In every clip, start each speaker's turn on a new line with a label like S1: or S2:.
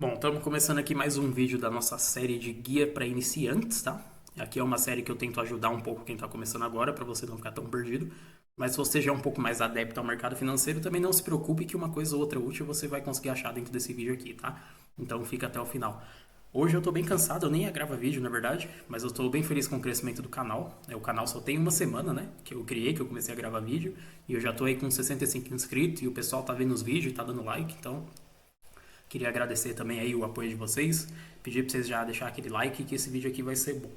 S1: Bom, estamos começando aqui mais um vídeo da nossa série de guia para iniciantes, tá? Aqui é uma série que eu tento ajudar um pouco quem está começando agora, para você não ficar tão perdido. Mas se você já é um pouco mais adepto ao mercado financeiro, também não se preocupe que uma coisa ou outra útil você vai conseguir achar dentro desse vídeo aqui, tá? Então fica até o final. Hoje eu tô bem cansado, eu nem ia gravar vídeo, na verdade, mas eu tô bem feliz com o crescimento do canal. O canal só tem uma semana, né, que eu criei, que eu comecei a gravar vídeo, e eu já tô aí com 65 inscritos, e o pessoal tá vendo os vídeos e tá dando like, então queria agradecer também aí o apoio de vocês, pedir para vocês já deixar aquele like que esse vídeo aqui vai ser bom.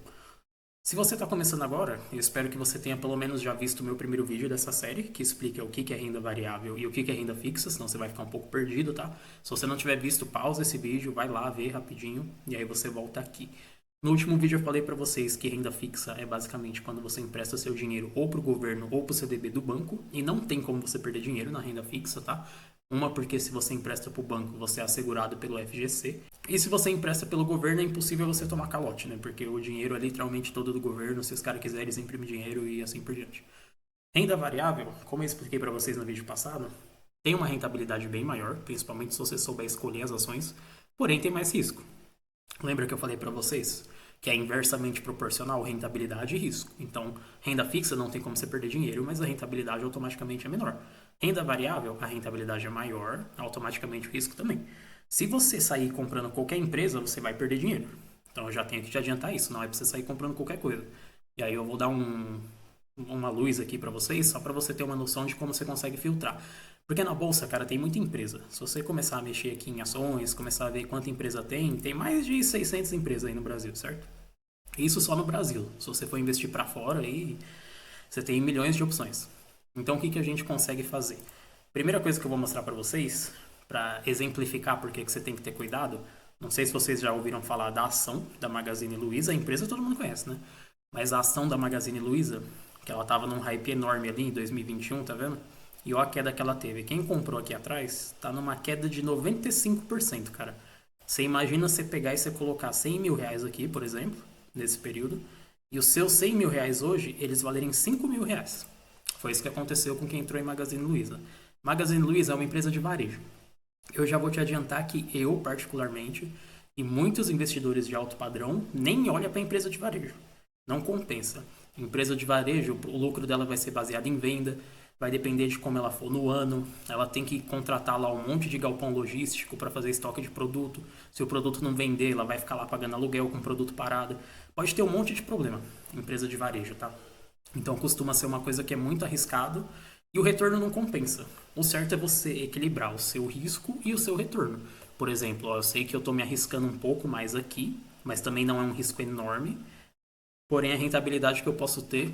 S1: Se você está começando agora, eu espero que você tenha pelo menos já visto o meu primeiro vídeo dessa série, que explica o que é renda variável e o que é renda fixa, senão você vai ficar um pouco perdido, tá? Se você não tiver visto, pausa esse vídeo, vai lá ver rapidinho e aí você volta aqui. No último vídeo eu falei para vocês que renda fixa é basicamente quando você empresta seu dinheiro ou para o governo ou para o CDB do banco e não tem como você perder dinheiro na renda fixa, tá? Uma porque se você empresta para o banco você é assegurado pelo FGC e se você empresta pelo governo é impossível você tomar calote, né? Porque o dinheiro é literalmente todo do governo, se os caras quiserem eles imprimem dinheiro e assim por diante. Renda variável, como eu expliquei para vocês no vídeo passado, tem uma rentabilidade bem maior, principalmente se você souber escolher as ações, porém tem mais risco. Lembra que eu falei para vocês que é inversamente proporcional rentabilidade e risco. Então, renda fixa não tem como você perder dinheiro, mas a rentabilidade automaticamente é menor. Renda variável, a rentabilidade é maior, automaticamente o risco também. Se você sair comprando qualquer empresa, você vai perder dinheiro. Então, eu já tenho que te adiantar isso, não é para você sair comprando qualquer coisa. E aí eu vou dar uma luz aqui para vocês, só para você ter uma noção de como você consegue filtrar. Porque na bolsa, cara, tem muita empresa. Se você começar a mexer aqui em ações, começar a ver quanta empresa tem mais de 600 empresas aí no Brasil, certo? Isso só no Brasil. Se você for investir para fora, aí você tem milhões de opções. Então, o que a gente consegue fazer? Primeira coisa que eu vou mostrar para vocês, para exemplificar por que você tem que ter cuidado, não sei se vocês já ouviram falar da ação da Magazine Luiza, a empresa todo mundo conhece, né? Mas a ação da Magazine Luiza, que ela tava num hype enorme ali em 2021, tá vendo? E olha a queda que ela teve. Quem comprou aqui atrás tá numa queda de 95%, cara. Você imagina você pegar e você colocar 100 mil reais aqui, por exemplo, nesse período, e os seus 100 mil reais hoje, eles valerem 5 mil reais. Foi isso que aconteceu com quem entrou em Magazine Luiza. Magazine Luiza é uma empresa de varejo. Eu já vou te adiantar que eu, particularmente, e muitos investidores de alto padrão, nem olham para a empresa de varejo. Não compensa. Empresa de varejo, o lucro dela vai ser baseado em venda, vai depender de como ela for no ano. Ela tem que contratar lá um monte de galpão logístico para fazer estoque de produto. Se o produto não vender, ela vai ficar lá pagando aluguel com o produto parado. Pode ter um monte de problema, empresa de varejo, tá? Então costuma ser uma coisa que é muito arriscado e o retorno não compensa. O certo é você equilibrar o seu risco e o seu retorno. Por exemplo, ó, eu sei que eu estou me arriscando um pouco mais aqui, mas também não é um risco enorme. Porém, a rentabilidade que eu posso ter,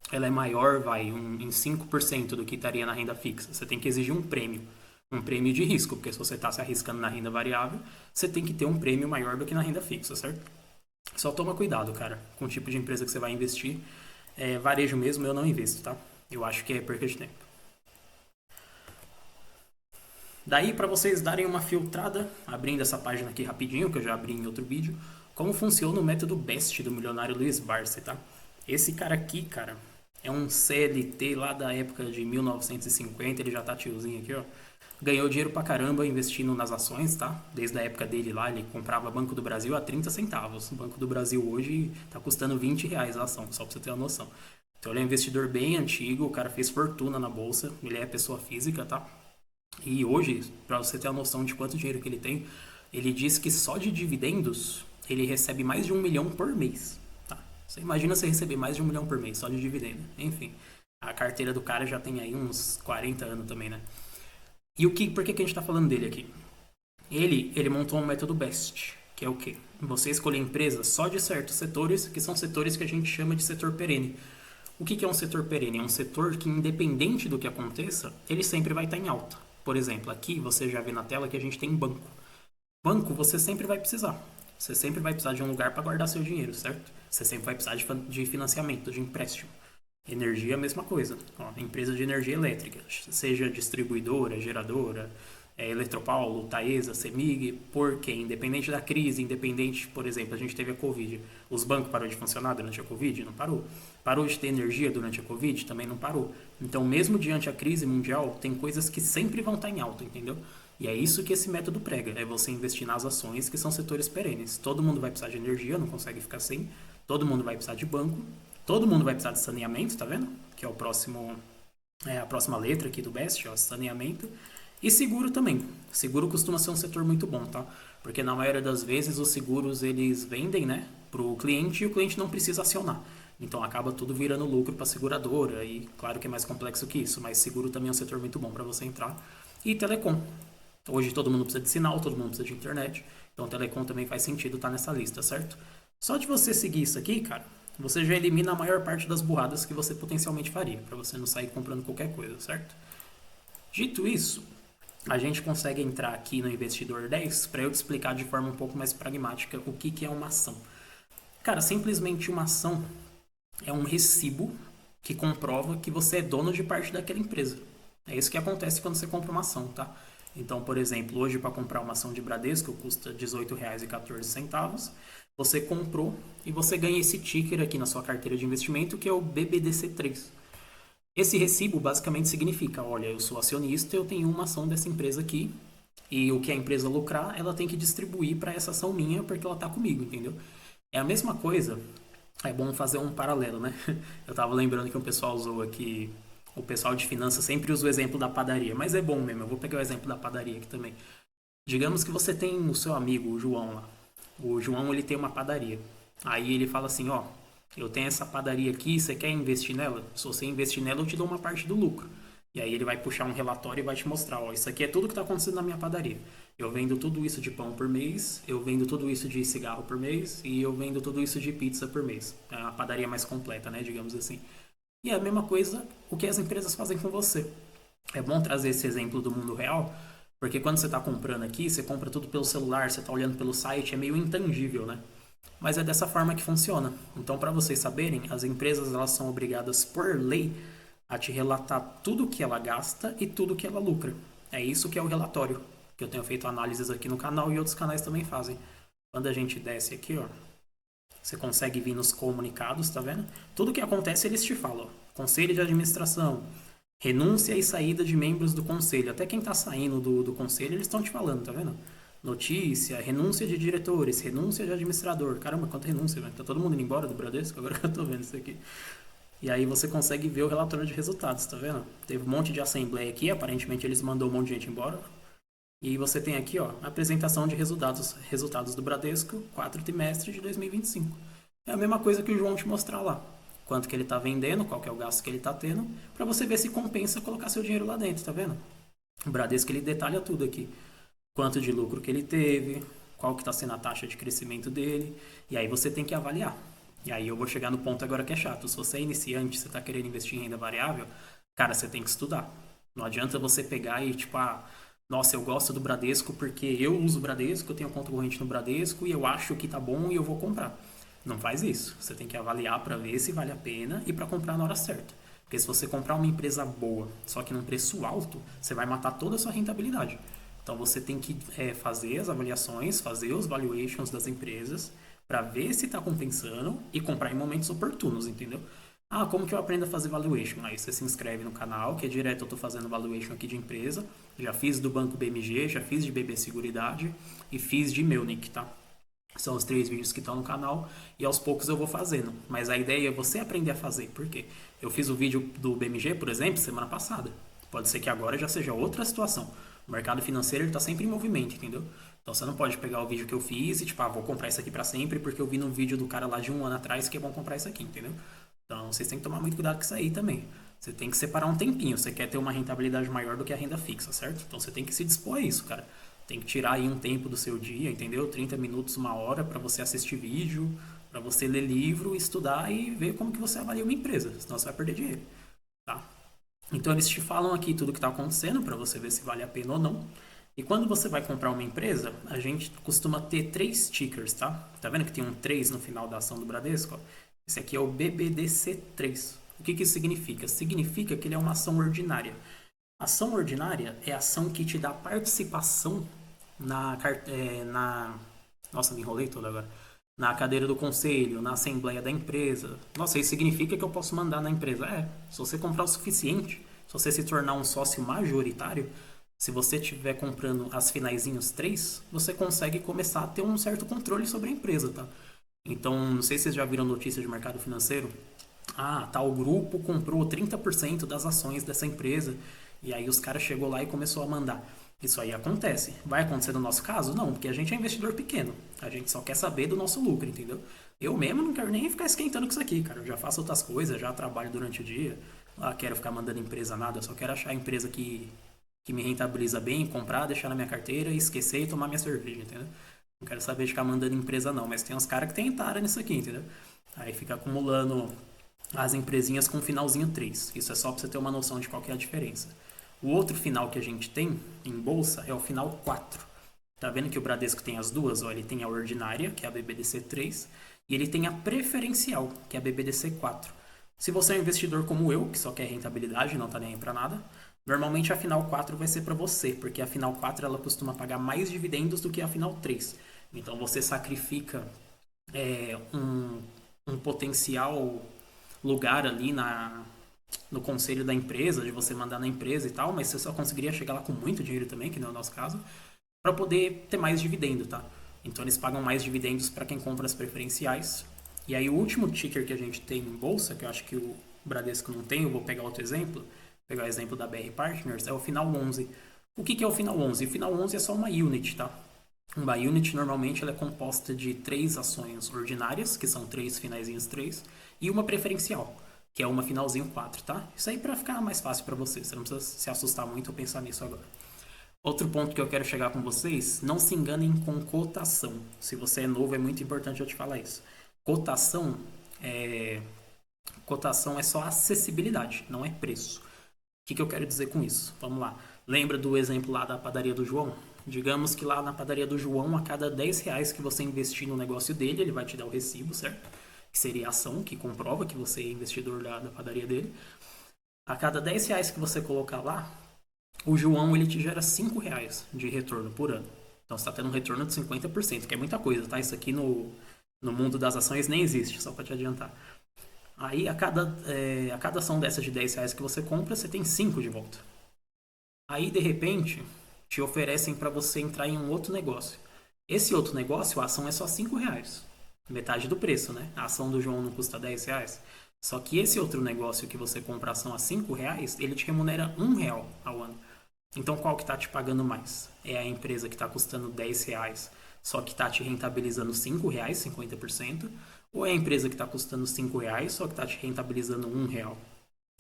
S1: ela é maior, em 5% do que estaria na renda fixa. Você tem que exigir um prêmio de risco, porque se você está se arriscando na renda variável, você tem que ter um prêmio maior do que na renda fixa, certo? Só toma cuidado, cara, com o tipo de empresa que você vai investir. Varejo mesmo eu não invisto, tá? Eu acho que é perca de tempo. Daí, para vocês darem uma filtrada, abrindo essa página aqui rapidinho, que eu já abri em outro vídeo, como funciona o método BEST do milionário Luiz Barsi, tá? Esse cara aqui, cara, é um CLT lá da época de 1950, ele já tá tiozinho aqui, ó. Ganhou dinheiro pra caramba investindo nas ações, tá? Desde a época dele lá, ele comprava Banco do Brasil a 30 centavos. O Banco do Brasil hoje tá custando 20 reais a ação, só pra você ter uma noção. Então ele é um investidor bem antigo, o cara fez fortuna na bolsa, ele é pessoa física, tá? E hoje, para você ter a noção de quanto dinheiro que ele tem, ele diz que só de dividendos ele recebe mais de 1 milhão por mês. Tá? Você imagina você receber mais de 1 milhão por mês só de dividendo. Enfim, a carteira do cara já tem aí uns 40 anos também, né? E por que a gente está falando dele aqui? Ele montou um método BEST, que é o quê? Você escolher empresas só de certos setores, que são setores que a gente chama de setor perene. O que é um setor perene? É um setor que, independente do que aconteça, ele sempre vai estar em alta. Por exemplo, aqui você já vê na tela que a gente tem banco. Banco você sempre vai precisar. Você sempre vai precisar de um lugar para guardar seu dinheiro, certo? Você sempre vai precisar de financiamento, de empréstimo. Energia, a mesma coisa. Ó, empresa de energia elétrica, seja distribuidora, geradora, Eletropaulo, Taesa, Semig, porque independente da crise, independente, por exemplo, a gente teve a Covid, os bancos parou de funcionar durante a Covid? Não parou. Parou de ter energia durante a Covid? Também não parou. Então, mesmo diante da crise mundial, tem coisas que sempre vão estar em alta, entendeu? E é isso que esse método prega, é você investir nas ações que são setores perenes. Todo mundo vai precisar de energia, não consegue ficar sem. Todo mundo vai precisar de banco. Todo mundo vai precisar de saneamento, tá vendo? Que é o próximo, a próxima letra aqui do BEST, ó, saneamento. E seguro também. Seguro costuma ser um setor muito bom, tá? Porque na maioria das vezes os seguros eles vendem, né, pro cliente e o cliente não precisa acionar. Então acaba tudo virando lucro para a seguradora e claro que é mais complexo que isso, mas seguro também é um setor muito bom para você entrar. E telecom. Hoje todo mundo precisa de sinal, todo mundo precisa de internet. Então telecom também faz sentido estar nessa lista, certo? Só de você seguir isso aqui, cara, você já elimina a maior parte das burradas que você potencialmente faria, para você não sair comprando qualquer coisa, certo? Dito isso, a gente consegue entrar aqui no Investidor 10 para eu te explicar de forma um pouco mais pragmática o que é uma ação. Cara, simplesmente uma ação é um recibo que comprova que você é dono de parte daquela empresa. É isso que acontece quando você compra uma ação, tá? Então, por exemplo, hoje para comprar uma ação de Bradesco custa R$ 18,14. Você comprou e você ganha esse ticker aqui na sua carteira de investimento que é o BBDC3. Esse recibo basicamente significa, olha, eu sou acionista, eu tenho uma ação dessa empresa aqui e o que a empresa lucrar, ela tem que distribuir para essa ação minha porque ela está comigo, entendeu? É a mesma coisa, é bom fazer um paralelo, né? Eu tava lembrando que o pessoal usou aqui, o pessoal de finanças sempre usa o exemplo da padaria, mas é bom mesmo, eu vou pegar o exemplo da padaria aqui também. Digamos que você tem o seu amigo, o João lá. O João, ele tem uma padaria. Aí ele fala assim, ó, eu tenho essa padaria aqui, você quer investir nela? Se você investir nela, eu te dou uma parte do lucro. E aí ele vai puxar um relatório e vai te mostrar, ó, isso aqui é tudo que está acontecendo na minha padaria. Eu vendo tudo isso de pão por mês, eu vendo tudo isso de cigarro por mês e eu vendo tudo isso de pizza por mês. É a padaria mais completa, né, digamos assim. E é a mesma coisa o que as empresas fazem com você. É bom trazer esse exemplo do mundo real, porque quando você está comprando aqui, você compra tudo pelo celular, você está olhando pelo site, é meio intangível, né? Mas é dessa forma que funciona. Então, para vocês saberem, as empresas elas são obrigadas por lei a te relatar tudo que ela gasta e tudo que ela lucra. É isso que é o relatório, que eu tenho feito análises aqui no canal e outros canais também fazem. Quando a gente desce aqui, ó, você consegue vir nos comunicados, tá vendo? Tudo que acontece eles te falam, ó. Conselho de administração, renúncia e saída de membros do conselho. Até quem tá saindo do conselho, eles estão te falando, tá vendo? Notícia, renúncia de diretores, renúncia de administrador. Caramba, quanta renúncia, velho. Tá todo mundo indo embora do Bradesco? Agora que eu tô vendo isso aqui. E aí você consegue ver o relatório de resultados, tá vendo? Teve um monte de assembleia aqui, aparentemente eles mandou um monte de gente embora. E você tem aqui, ó, a apresentação de resultados do Bradesco, 4 trimestres de 2025. É a mesma coisa que o João te mostrar lá. Quanto que ele tá vendendo, qual que é o gasto que ele tá tendo, para você ver se compensa colocar seu dinheiro lá dentro, tá vendo? O Bradesco ele detalha tudo aqui. Quanto de lucro que ele teve, qual que está sendo a taxa de crescimento dele, e aí você tem que avaliar. E aí eu vou chegar no ponto agora que é chato. Se você é iniciante, você está querendo investir em renda variável, cara, você tem que estudar. Não adianta você pegar e tipo, nossa, eu gosto do Bradesco porque eu uso o Bradesco, eu tenho conta corrente no Bradesco e eu acho que tá bom e eu vou comprar. Não faz isso. Você tem que avaliar para ver se vale a pena e para comprar na hora certa. Porque se você comprar uma empresa boa, só que num preço alto, você vai matar toda a sua rentabilidade. Então você tem que fazer as avaliações, fazer os valuations das empresas para ver se está compensando e comprar em momentos oportunos, entendeu? Ah, como que eu aprendo a fazer valuation? Aí você se inscreve no canal, que é direto eu estou fazendo valuation aqui de empresa. Já fiz do Banco BMG, já fiz de BB Seguridade e fiz de Melnick, tá? São os 3 vídeos que estão no canal e aos poucos eu vou fazendo. Mas a ideia é você aprender a fazer. Por quê? Eu fiz o vídeo do BMG, por exemplo, semana passada. Pode ser que agora já seja outra situação. O mercado financeiro está sempre em movimento, entendeu? Então você não pode pegar o vídeo que eu fiz e tipo, vou comprar isso aqui para sempre porque eu vi num vídeo do cara lá de 1 ano atrás que é bom comprar isso aqui, entendeu? Então vocês têm que tomar muito cuidado com isso aí também. Você tem que separar um tempinho. Você quer ter uma rentabilidade maior do que a renda fixa, certo? Então você tem que se dispor a isso, cara. Tem que tirar aí um tempo do seu dia, entendeu? 30 minutos, 1 hora para você assistir vídeo, para você ler livro, estudar e ver como que você avalia uma empresa. Senão você vai perder dinheiro, tá? Então eles te falam aqui tudo que está acontecendo para você ver se vale a pena ou não. E quando você vai comprar uma empresa, a gente costuma ter 3 tickers, tá? Tá vendo que tem um 3 no final da ação do Bradesco? Ó? Esse aqui é o BBDC3. O que isso significa? Significa que ele é uma ação ordinária. Ação ordinária é a ação que te dá participação na... Nossa, me enrolei todo agora. Na cadeira do conselho, na assembleia da empresa. Nossa, isso significa que eu posso mandar na empresa. Se você comprar o suficiente, se você se tornar um sócio majoritário, Se você estiver comprando as finaizinhos 3, você consegue começar a ter um certo controle sobre a empresa, tá? Então, não sei se vocês já viram notícia de mercado financeiro. Ah, tal grupo comprou 30% das ações dessa empresa. E aí os caras chegou lá e começou a mandar. Isso aí acontece. Vai acontecer no nosso caso? Não, porque a gente é investidor pequeno. A gente só quer saber do nosso lucro, entendeu? Eu mesmo não quero nem ficar esquentando com isso aqui, cara. Eu já faço outras coisas, já trabalho durante o dia. Lá quero ficar mandando empresa nada. Eu só quero achar a empresa que me rentabiliza bem, comprar, deixar na minha carteira, esquecer e tomar minha cerveja, entendeu? Não quero saber de ficar mandando empresa não, mas tem uns caras que tem tara nisso aqui, entendeu? Aí fica acumulando as empresinhas com finalzinho 3. Isso é só para você ter uma noção de qual que é a diferença. O outro final que a gente tem em bolsa é o final 4. Tá vendo que o Bradesco tem as duas? Ó, ele tem a ordinária, que é a BBDC 3, e ele tem a preferencial, que é a BBDC 4. Se você é um investidor como eu, que só quer rentabilidade, não tá nem aí para nada, normalmente a final 4 vai ser para você, porque a final 4 ela costuma pagar mais dividendos do que a final 3. Então você sacrifica um potencial lugar ali no conselho da empresa, de você mandar na empresa e tal, mas você só conseguiria chegar lá com muito dinheiro também, que não é o nosso caso, para poder ter mais dividendo, tá? Então eles pagam mais dividendos para quem compra as preferenciais. E aí o último ticker que a gente tem em bolsa, que eu acho que o Bradesco não tem, eu vou pegar outro exemplo, pegar o exemplo da BR Partners, é o final 11. O que é o final 11? O final 11 é só uma unit, tá? Uma unit normalmente ela é composta de 3 ações ordinárias, que são 3 finaizinhos 3, e uma preferencial, que é uma finalzinho 4, tá? Isso aí para ficar mais fácil para vocês, você não precisa se assustar muito ou pensar nisso agora. Outro ponto que eu quero chegar com vocês, não se enganem com cotação. Se você é novo, é muito importante eu te falar isso. Cotação é, cotação é só acessibilidade, não é preço. O que eu quero dizer com isso? Vamos lá. Lembra do exemplo lá da padaria do João? Digamos que lá na padaria do João, a cada 10 reais que você investir no negócio dele, ele vai te dar o recibo, certo? Que seria a ação, que comprova que você é investidor da padaria dele. A cada 10 reais que você colocar lá, o João ele te gera 5 reais de retorno por ano. Então você está tendo um retorno de 50%, que é muita coisa, tá? Isso aqui no mundo das ações nem existe, só para te adiantar. Aí a cada ação dessas de 10 reais que você compra, você tem 5 de volta. Aí de repente te oferecem para você entrar em um outro negócio. Esse outro negócio, a ação é só 5 reais. Metade do preço, né? A ação do João não custa 10 reais. Só que esse outro negócio que você compra a ação a 5 reais, ele te remunera 1 real ao ano. Então qual que está te pagando mais? É a empresa que está custando 10 reais, só que está te rentabilizando 5 reais, 50%? Ou é a empresa que está custando 5 reais, só que está te rentabilizando 1 real?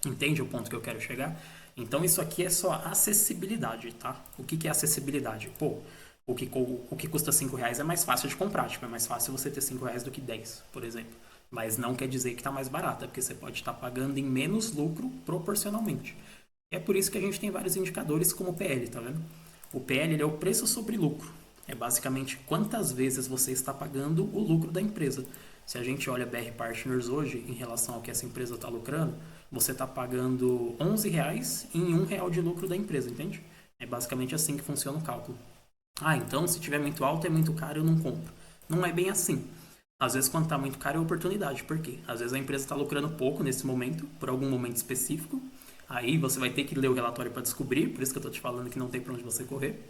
S1: Entende o ponto que eu quero chegar? Então isso aqui é só acessibilidade, tá? O que é acessibilidade? Pô, o que custa 5 reais é mais fácil de comprar, tipo, é mais fácil você ter 5 reais do que 10, por exemplo. Mas não quer dizer que está mais barata, porque você pode estar pagando em menos lucro proporcionalmente. É por isso que a gente tem vários indicadores como o PL, tá vendo? O PL ele é o preço sobre lucro. É basicamente quantas vezes você está pagando o lucro da empresa. Se a gente olha BR Partners hoje, em relação ao que essa empresa está lucrando, você está pagando 11 reais em 1 real de lucro da empresa, entende? É basicamente assim que funciona o cálculo. Ah, então se tiver muito alto, é muito caro, eu não compro. Não é bem assim. Às vezes, quando está muito caro, é oportunidade. Por quê? Às vezes a empresa está lucrando pouco nesse momento, por algum momento específico. Aí você vai ter que ler o relatório para descobrir, por isso que eu estou te falando que não tem para onde você correr.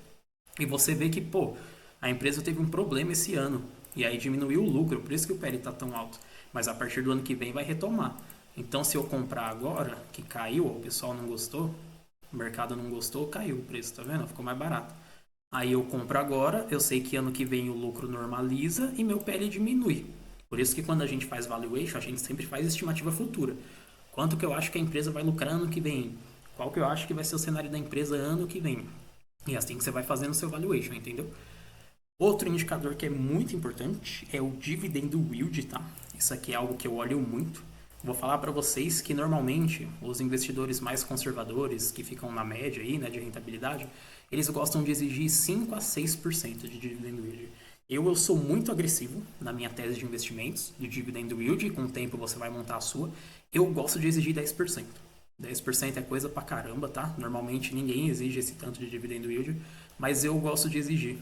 S1: E você vê que, pô, a empresa teve um problema esse ano. E aí diminuiu o lucro, por isso que o PL está tão alto. Mas a partir do ano que vem vai retomar. Então, se eu comprar agora, que caiu, o pessoal não gostou, o mercado não gostou, caiu o preço, tá vendo? Ficou mais barato. Aí eu compro agora, eu sei que ano que vem o lucro normaliza e meu PL diminui. Por isso que quando a gente faz valuation, a gente sempre faz estimativa futura. Quanto que eu acho que a empresa vai lucrar ano que vem? Qual que eu acho que vai ser o cenário da empresa ano que vem? E assim que você vai fazendo o seu valuation, entendeu? Outro indicador que é muito importante é o dividendo yield, tá? Isso aqui é algo que eu olho muito. Vou falar para vocês que normalmente os investidores mais conservadores, que ficam na média aí, né, de rentabilidade, eles gostam de exigir 5 a 6% de dividend yield. Eu sou muito agressivo na minha tese de investimentos, de dividend yield, com o tempo você vai montar a sua. Eu gosto de exigir 10%. 10% é coisa pra caramba, tá? Normalmente ninguém exige esse tanto de dividend yield, mas eu gosto de exigir,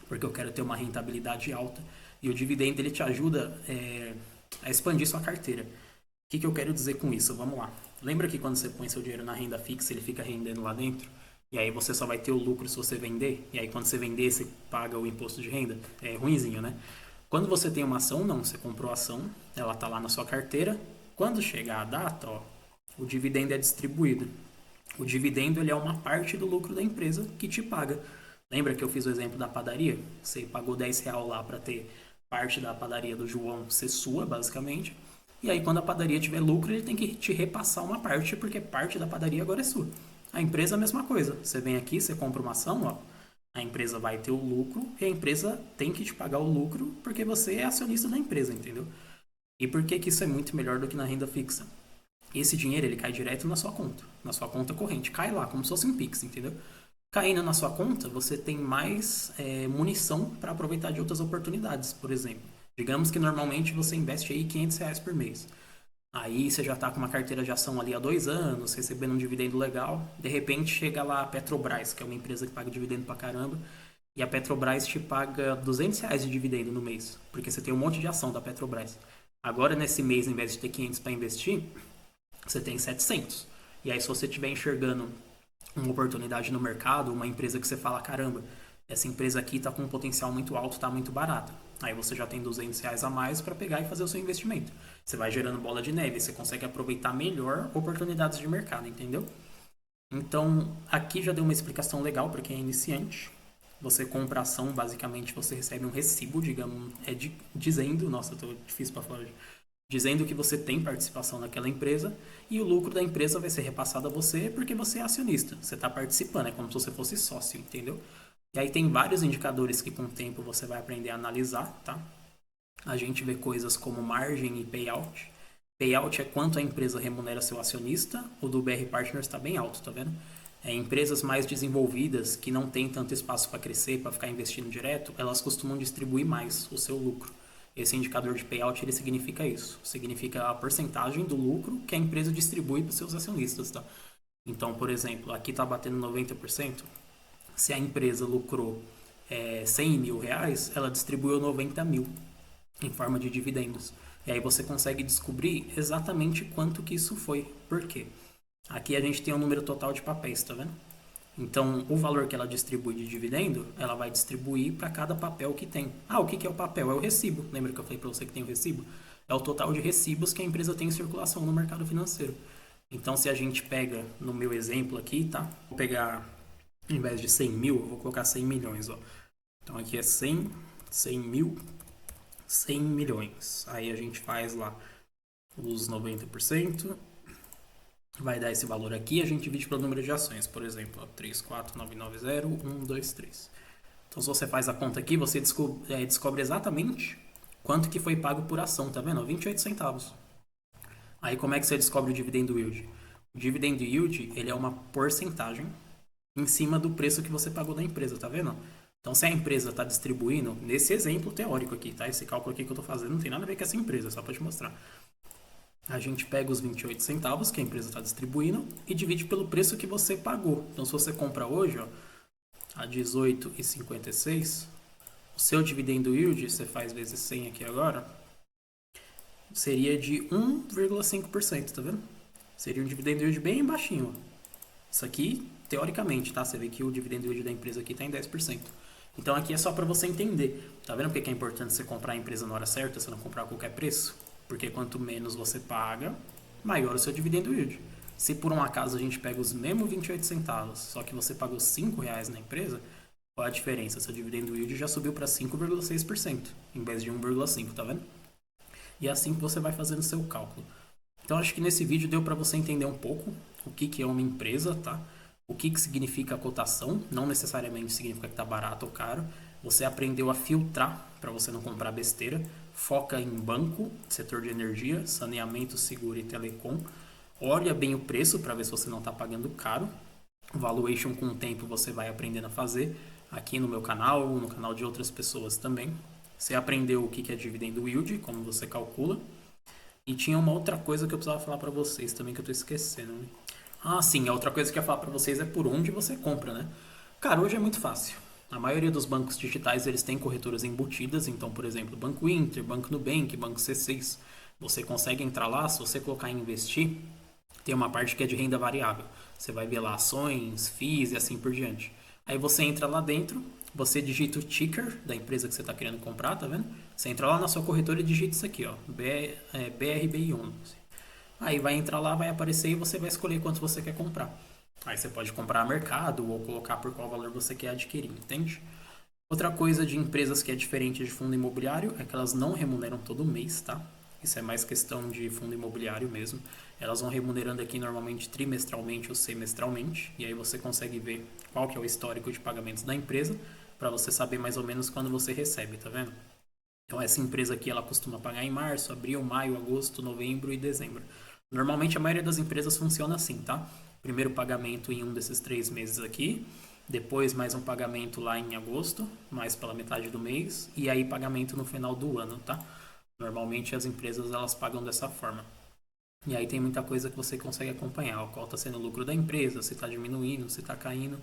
S1: porque eu quero ter uma rentabilidade alta. E o dividendo ele te ajuda a expandir sua carteira. O que eu quero dizer com isso? Vamos lá. Lembra que quando você põe seu dinheiro na renda fixa, ele fica rendendo lá dentro? E aí você só vai ter o lucro se você vender. E aí quando você vender, você paga o imposto de renda. É ruinzinho, né? Quando você tem uma ação, não. Você comprou a ação, ela tá lá na sua carteira. Quando chegar a data, ó, o dividendo é distribuído. O dividendo ele é uma parte do lucro da empresa que te paga. Lembra que eu fiz o exemplo da padaria? Você pagou R$ 10 lá para ter parte da padaria do João ser sua, basicamente. E aí, quando a padaria tiver lucro, ele tem que te repassar uma parte, porque parte da padaria agora é sua. A empresa é a mesma coisa. Você vem aqui, você compra uma ação, ó, a empresa vai ter o lucro e a empresa tem que te pagar o lucro porque você é acionista da empresa, entendeu? E por que que isso é muito melhor do que na renda fixa? Esse dinheiro ele cai direto na sua conta corrente, cai lá como se fosse um Pix, entendeu? Caindo na sua conta, você tem mais munição para aproveitar de outras oportunidades, por exemplo. Digamos que normalmente você investe aí R$ 500 por mês. Aí você já está com uma carteira de ação ali há 2 anos, recebendo um dividendo legal. De repente chega lá a Petrobras, que é uma empresa que paga dividendo pra caramba, e a Petrobras te paga R$ 200 de dividendo no mês, porque você tem um monte de ação da Petrobras. Agora, nesse mês, em vez de ter 500 para investir, você tem 700. E aí, se você estiver enxergando uma oportunidade no mercado, uma empresa que você fala, caramba, essa empresa aqui está com um potencial muito alto, está muito barata. Aí você já tem R$ 200 a mais para pegar e fazer o seu investimento. Você vai gerando bola de neve, você consegue aproveitar melhor oportunidades de mercado, entendeu? Então, aqui já deu uma explicação legal para quem é iniciante. Você compra ação, basicamente você recebe um recibo, digamos, dizendo, nossa, tô difícil para falar, dizendo que você tem participação naquela empresa e o lucro da empresa vai ser repassado a você porque você é acionista. Você está participando, é como se você fosse sócio, entendeu? E aí tem vários indicadores que com o tempo você vai aprender a analisar, tá? A gente vê coisas como margem e payout. Payout é quanto a empresa remunera seu acionista. O do BR Partners está bem alto, tá vendo? Empresas mais desenvolvidas, que não têm tanto espaço para crescer, para ficar investindo direto, elas costumam distribuir mais o seu lucro. Esse indicador de payout ele significa isso. Significa a porcentagem do lucro que a empresa distribui para os seus acionistas, tá? Então, por exemplo, aqui está batendo 90%. Se a empresa lucrou 100 mil reais, ela distribuiu 90 mil em forma de dividendos. E aí você consegue descobrir exatamente quanto que isso foi. Por quê? Aqui a gente tem o número total de papéis, tá vendo? Então, o valor que ela distribui de dividendo, ela vai distribuir para cada papel que tem. Ah, o que que é o papel? É o recibo. Lembra que eu falei para você que tem o recibo? É o total de recibos que a empresa tem em circulação no mercado financeiro. Então, se a gente pega, no meu exemplo aqui, tá? Vou pegar, em vez de 100 mil, eu vou colocar 100 milhões, ó. Então, aqui é 100, 100 mil, 100 milhões. Aí a gente faz lá os 90%. Vai dar esse valor aqui, a gente divide pelo número de ações, por exemplo, ó, 34990, 1, 2, 3. Então, se você faz a conta aqui, você descobre exatamente quanto que foi pago por ação, tá vendo? 28 centavos. Aí, como é que você descobre o dividendo yield? O dividendo yield, ele é uma porcentagem em cima do preço que você pagou da empresa, tá vendo? Então, se a empresa está distribuindo, nesse exemplo teórico aqui, tá? Esse cálculo aqui que eu estou fazendo não tem nada a ver com essa empresa, só para te mostrar. A gente pega os 28 centavos que a empresa está distribuindo e divide pelo preço que você pagou. Então, se você compra hoje, ó, a 18,56, o seu dividendo yield, você faz vezes 100 aqui agora, seria de 1,5%, tá vendo? Seria um dividendo yield bem baixinho. Ó. Isso aqui, teoricamente, tá? Você vê que o dividendo yield da empresa aqui está em 10%. Então, aqui é só para você entender. Tá vendo porque é importante você comprar a empresa na hora certa, você não comprar a qualquer preço? Porque quanto menos você paga, maior o seu dividendo yield. Se por um acaso a gente pega os mesmos 28 centavos, só que você pagou R$ 5 na empresa, qual a diferença? Seu dividendo yield já subiu para 5,6%, em vez de 1,5%, tá vendo? E é assim que você vai fazendo o seu cálculo. Então acho que nesse vídeo deu para você entender um pouco o que é uma empresa, tá? O que significa a cotação, não necessariamente significa que está barato ou caro. Você aprendeu a filtrar para você não comprar besteira. Foca em banco, setor de energia, saneamento, seguro e telecom. Olha bem o preço para ver se você não está pagando caro. Valuation com o tempo você vai aprendendo a fazer. Aqui no meu canal, no canal de outras pessoas também. Você aprendeu o que é dividendo yield, como você calcula. E tinha uma outra coisa que eu precisava falar para vocês também que eu estou esquecendo. Né? Ah, sim, a outra coisa que eu ia falar para vocês é por onde você compra, né? Cara, hoje é muito fácil. A maioria dos bancos digitais eles têm corretoras embutidas, então, por exemplo, Banco Inter, Banco Nubank, Banco C6. Você consegue entrar lá, se você colocar em investir, tem uma parte que é de renda variável. Você vai ver lá ações, FIIs e assim por diante. Aí você entra lá dentro, você digita o ticker da empresa que você está querendo comprar, tá vendo? Você entra lá na sua corretora e digita isso aqui, ó, BRBI11. Aí vai entrar lá, vai aparecer e você vai escolher quanto você quer comprar. Aí você pode comprar a mercado ou colocar por qual valor você quer adquirir, entende? Outra coisa de empresas que é diferente de fundo imobiliário é que elas não remuneram todo mês, tá? Isso é mais questão de fundo imobiliário mesmo. Elas vão remunerando aqui normalmente trimestralmente ou semestralmente, e aí você consegue ver qual que é o histórico de pagamentos da empresa para você saber mais ou menos quando você recebe, tá vendo? Então essa empresa aqui ela costuma pagar em março, abril, maio, agosto, novembro e dezembro. Normalmente a maioria das empresas funciona assim, tá? Primeiro pagamento em um desses 3 meses aqui, depois mais um pagamento lá em agosto, mais pela metade do mês, e aí pagamento no final do ano, tá? Normalmente as empresas elas pagam dessa forma. E aí tem muita coisa que você consegue acompanhar, qual está sendo o lucro da empresa, se está diminuindo, se está caindo.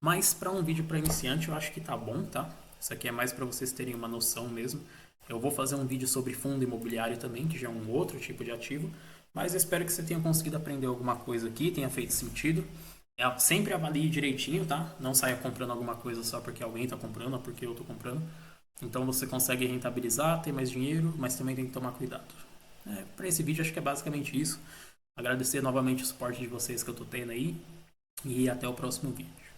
S1: Mas para um vídeo para iniciante eu acho que tá bom, tá? Isso aqui é mais para vocês terem uma noção mesmo. Eu vou fazer um vídeo sobre fundo imobiliário também, que já é um outro tipo de ativo. Mas eu espero que você tenha conseguido aprender alguma coisa aqui, tenha feito sentido. Sempre avalie direitinho, tá? Não saia comprando alguma coisa só porque alguém está comprando ou porque eu estou comprando. Então você consegue rentabilizar, ter mais dinheiro, mas também tem que tomar cuidado. Para esse vídeo acho que é basicamente isso. Agradecer novamente o suporte de vocês que eu estou tendo aí e até o próximo vídeo.